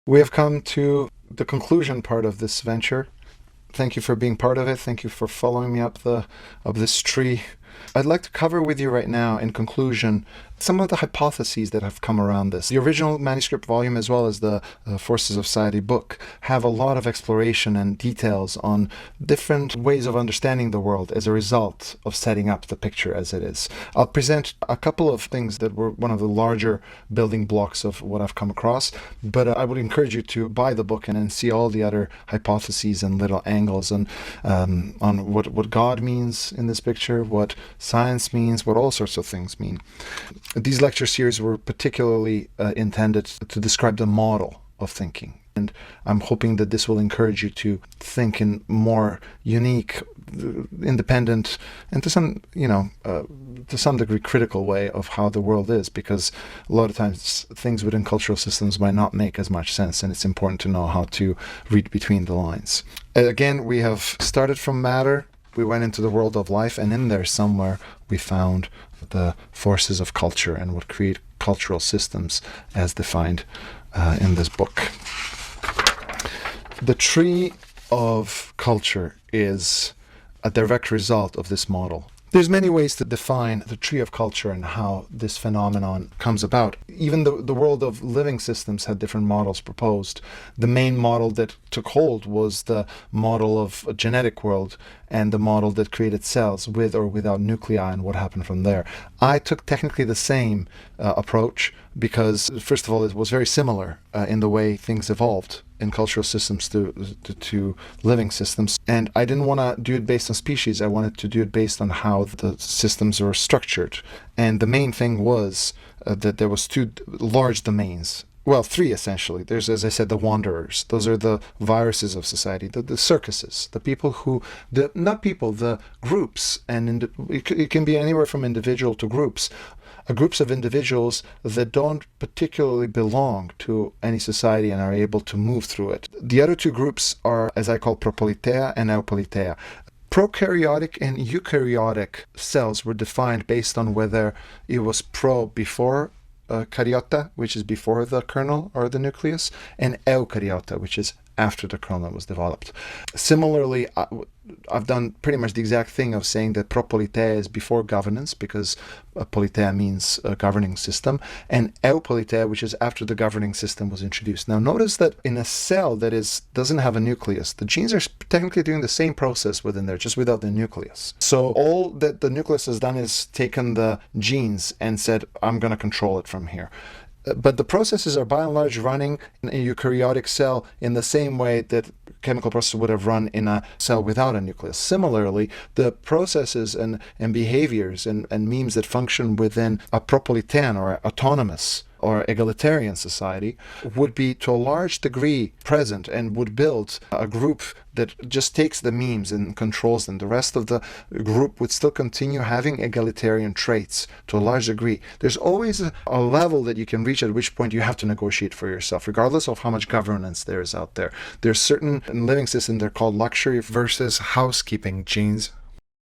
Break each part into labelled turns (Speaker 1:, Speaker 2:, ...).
Speaker 1: We have come to the conclusion part of this venture. Thank you for being part of it. Thank you for following me up this tree. I'd like to cover with you right now, in conclusion, some of the hypotheses that have come around this. The original manuscript volume, as well as the Forces of Society book, have a lot of exploration and details on different ways of understanding the world as a result of setting up the picture as it is. I'll present a couple of things that were one of the larger building blocks of what I've come across, but I would encourage you to buy the book and then see all the other hypotheses and little angles on what God means in this picture, what science means, what all sorts of things mean. These lecture series were particularly intended to describe the model of thinking. And I'm hoping that this will encourage you to think in more unique, independent, and to some degree critical way of how the world is, because a lot of times things within cultural systems might not make as much sense, and it's important to know how to read between the lines. Again, we have started from matter. We went into the world of life, and in there somewhere we found the forces of culture and what create cultural systems as defined in this book. The tree of culture is a direct result of this model. There's many ways to define the tree of culture and how this phenomenon comes about. Even the world of living systems had different models proposed. The main model that took hold was the model of a genetic world and the model that created cells with or without nuclei and what happened from there. I took technically the same approach because, first of all, it was very similar in the way things evolved in cultural systems to living systems. And I didn't want to do it based on species. I wanted to do it based on how the systems were structured. And the main thing was that there was two large domains. Well, three essentially. There's, as I said, the wanderers. Those are the viruses of society, the circuses, the people who, the groups, and it can be anywhere from individual to groups. Groups of individuals that don't particularly belong to any society and are able to move through it. The other two groups are, as I call, propolitea and eupolitea. Prokaryotic and eukaryotic cells were defined based on whether it was before karyota, which is before the kernel or the nucleus, and eukaryota, which is after the kernel was developed. Similarly, I've done pretty much the exact thing of saying that propolitea is before governance, because politea means a governing system, and eupolitea, which is after the governing system was introduced. Now notice that in a cell that doesn't have a nucleus, the genes are technically doing the same process within there, just without the nucleus. So all that the nucleus has done is taken the genes and said, I'm going to control it from here. But the processes are by and large running in a eukaryotic cell in the same way that chemical processes would have run in a cell without a nucleus. Similarly, the processes and behaviors and memes that function within a propolitan or autonomous or egalitarian society would be to a large degree present and would build a group that just takes the memes and controls them. The rest of the group would still continue having egalitarian traits to a large degree. There's always a level that you can reach at which point you have to negotiate for yourself, regardless of how much governance there is out there. There's certain living systems, they're called luxury versus housekeeping genes.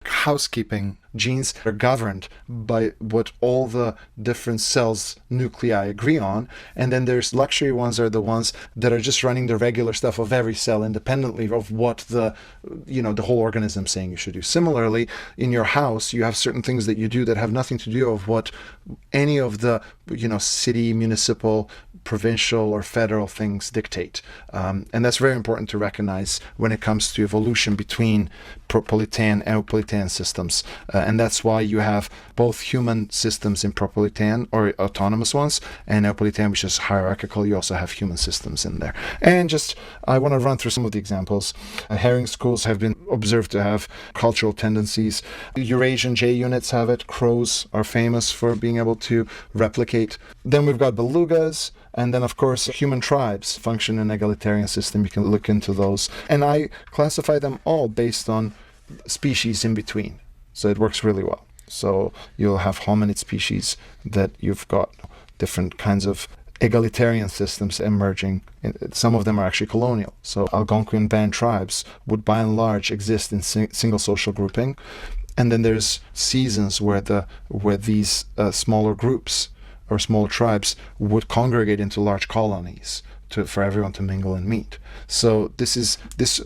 Speaker 1: Housekeeping genes are governed by what all the different cells nuclei agree on, and then there's luxury ones are the ones that are just running the regular stuff of every cell independently of what the whole organism saying you should do. Similarly, in your house you have certain things that you do that have nothing to do with what any of the city, municipal, provincial or federal things dictate, and that's very important to recognize when it comes to evolution between propolitan and eupolitan systems, and that's why you have both human systems in propolitan or autonomous ones, and eupolitan, which is hierarchical. You also have human systems in there. And I want to run through some of the examples. Herring schools have been observed to have cultural tendencies. Eurasian J units have it. Crows are famous for being able to replicate. Then we've got belugas. And then, of course, human tribes function in an egalitarian system. You can look into those. And I classify them all based on species in between. So it works really well. So you'll have hominid species that you've got different kinds of egalitarian systems emerging. Some of them are actually colonial. So Algonquian band tribes would by and large exist in single social grouping. And then there's seasons where these smaller groups or small tribes would congregate into large colonies for everyone to mingle and meet. So this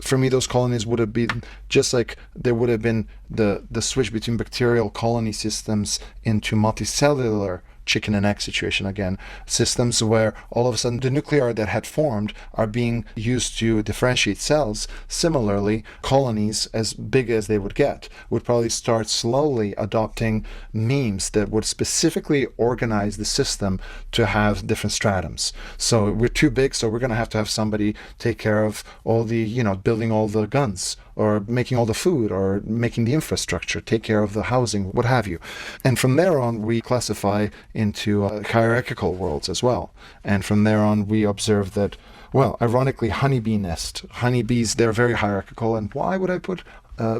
Speaker 1: for me, those colonies would have been just like there would have been the switch between bacterial colony systems into multicellular chicken and egg situation again, systems where all of a sudden the nuclei that had formed are being used to differentiate cells. Similarly, colonies, as big as they would get, would probably start slowly adopting memes that would specifically organize the system to have different stratums. So we're too big, so we're going to have somebody take care of all the, building all the guns, or making all the food, or making the infrastructure, take care of the housing, what have you. And from there on, we classify into hierarchical worlds as well. And from there on, we observe that, well, ironically, honeybees, they're very hierarchical. And why would I put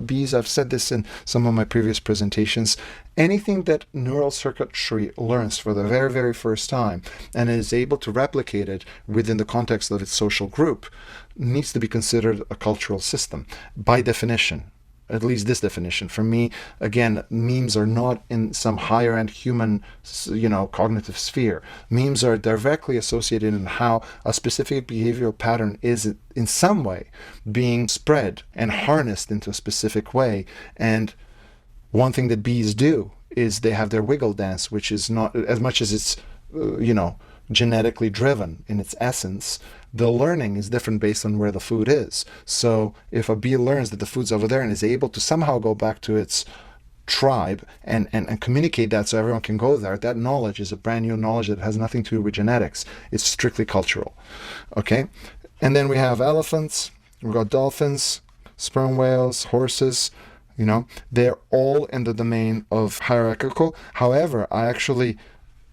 Speaker 1: bees? I've said this in some of my previous presentations. Anything that neural circuitry learns for the very, very first time and is able to replicate it within the context of its social group needs to be considered a cultural system by definition. At least this definition. For me, again, memes are not in some higher end human, cognitive sphere. Memes are directly associated in how a specific behavioral pattern is in some way being spread and harnessed into a specific way. And one thing that bees do is they have their wiggle dance, which is not, as much as it's, genetically driven in its essence, the learning is different based on where the food is. So if a bee learns that the food's over there and is able to somehow go back to its tribe and communicate that so everyone can go there, that knowledge is a brand new knowledge that has nothing to do with genetics. It's strictly cultural. Okay? And then we have elephants, we've got dolphins, sperm whales, horses. They're all in the domain of hierarchical. However, I actually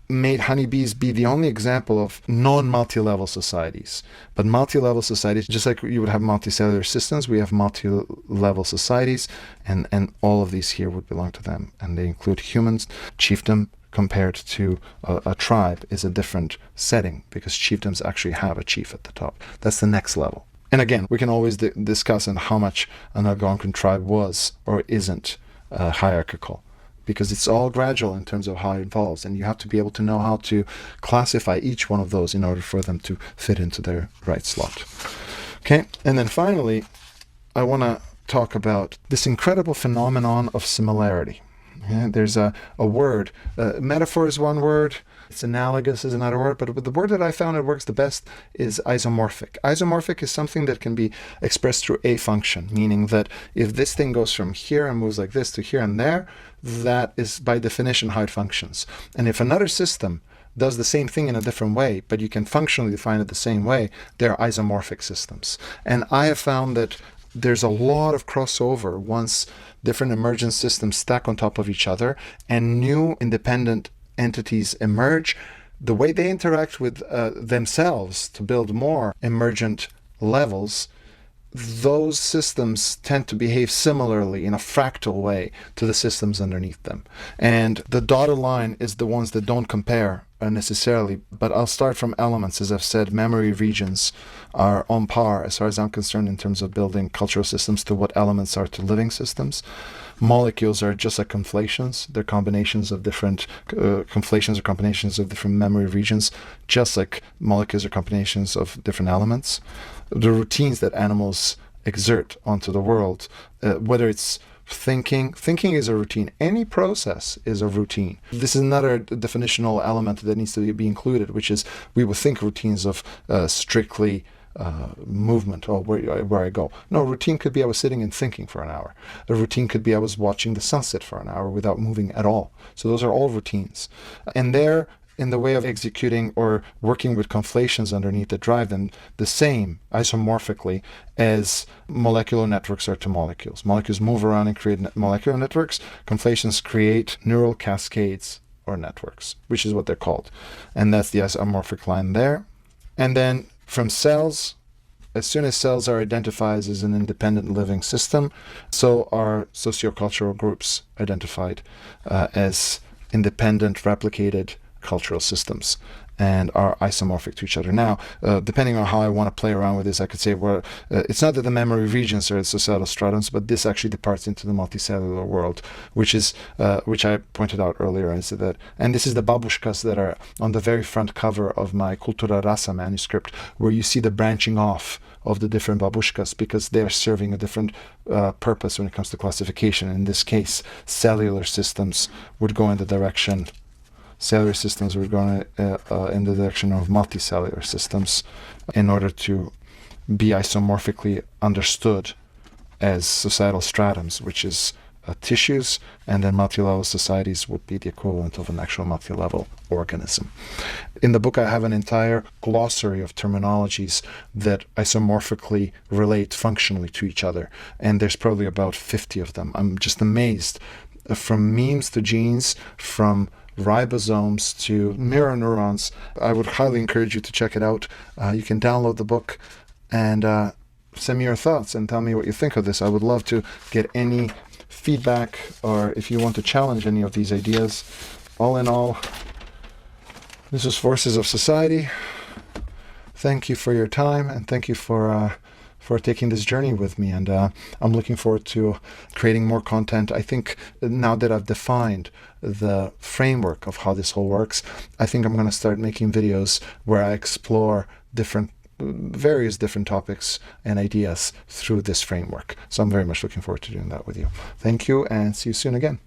Speaker 1: made honeybees be the only example of non-multi-level societies. But multi-level societies, just like you would have multicellular systems, we have multi-level societies, and all of these here would belong to them. And they include humans. Chiefdom compared to a tribe is a different setting, because chiefdoms actually have a chief at the top. That's the next level. And again, we can always discuss on how much an Algonquin tribe was or isn't hierarchical, because it's all gradual in terms of how it evolves, and you have to be able to know how to classify each one of those in order for them to fit into their right slot. Okay, and then finally, I want to talk about this incredible phenomenon of similarity. Yeah, there's a word. Metaphor is one word. It's analogous is another word, but the word that I found that works the best is isomorphic. Isomorphic is something that can be expressed through a function, meaning that if this thing goes from here and moves like this to here and there, that is by definition how it functions. And if another system does the same thing in a different way, but you can functionally define it the same way, they're isomorphic systems. And I have found that there's a lot of crossover once different emergent systems stack on top of each other and new independent entities emerge. The way they interact with themselves to build more emergent levels, those systems tend to behave similarly in a fractal way to the systems underneath them. And the dotted line is the ones that don't compare necessarily, but I'll start from elements. As I've said, memory regions are on par, as far as I'm concerned, in terms of building cultural systems to what elements are to living systems. Molecules are just like conflations. They're combinations of different combinations of different memory regions, just like molecules are combinations of different elements. The routines that animals exert onto the world, whether it's thinking is a routine. Any process is a routine. This is another definitional element that needs to be included, which is we would think routines of strictly movement, or where I go. No, routine could be I was sitting and thinking for an hour. A routine could be I was watching the sunset for an hour without moving at all. So those are all routines. And they're in the way of executing or working with conflations underneath that drive them the same isomorphically as molecular networks are to molecules. Molecules move around and create molecular networks. Conflations create neural cascades or networks, which is what they're called. And that's the isomorphic line there. And then from cells, as soon as cells are identified as an independent living system, so are sociocultural groups identified as independent, replicated cultural systems. and are isomorphic to each other. Now, depending on how I want to play around with this, I could say, well, it's not that the memory regions are societal stratums, but this actually departs into the multicellular world, which I pointed out earlier. And this is the babushkas that are on the very front cover of my Kultura Rasa manuscript, where you see the branching off of the different babushkas, because they are serving a different purpose when it comes to classification. In this case, cellular systems would go in the direction. Cellular systems would go in the direction of multicellular systems, in order to be isomorphically understood as societal stratums, which is tissues, and then multi-level societies would be the equivalent of an actual multi-level organism. In the book, I have an entire glossary of terminologies that isomorphically relate functionally to each other, and there's probably about 50 of them. I'm just amazed. From memes to genes, from ribosomes to mirror neurons. I would highly encourage you to check it out. You can download the book and send me your thoughts and tell me what you think of this. I would love to get any feedback, or if you want to challenge any of these ideas. All in all, this is Forces of Society. Thank you for your time, and thank you for taking this journey with me. And I'm looking forward to creating more content. I think now that I've defined the framework of how this whole works, I think I'm going to start making videos where I explore various different topics and ideas through this framework. So I'm very much looking forward to doing that with you. Thank you, and see you soon again.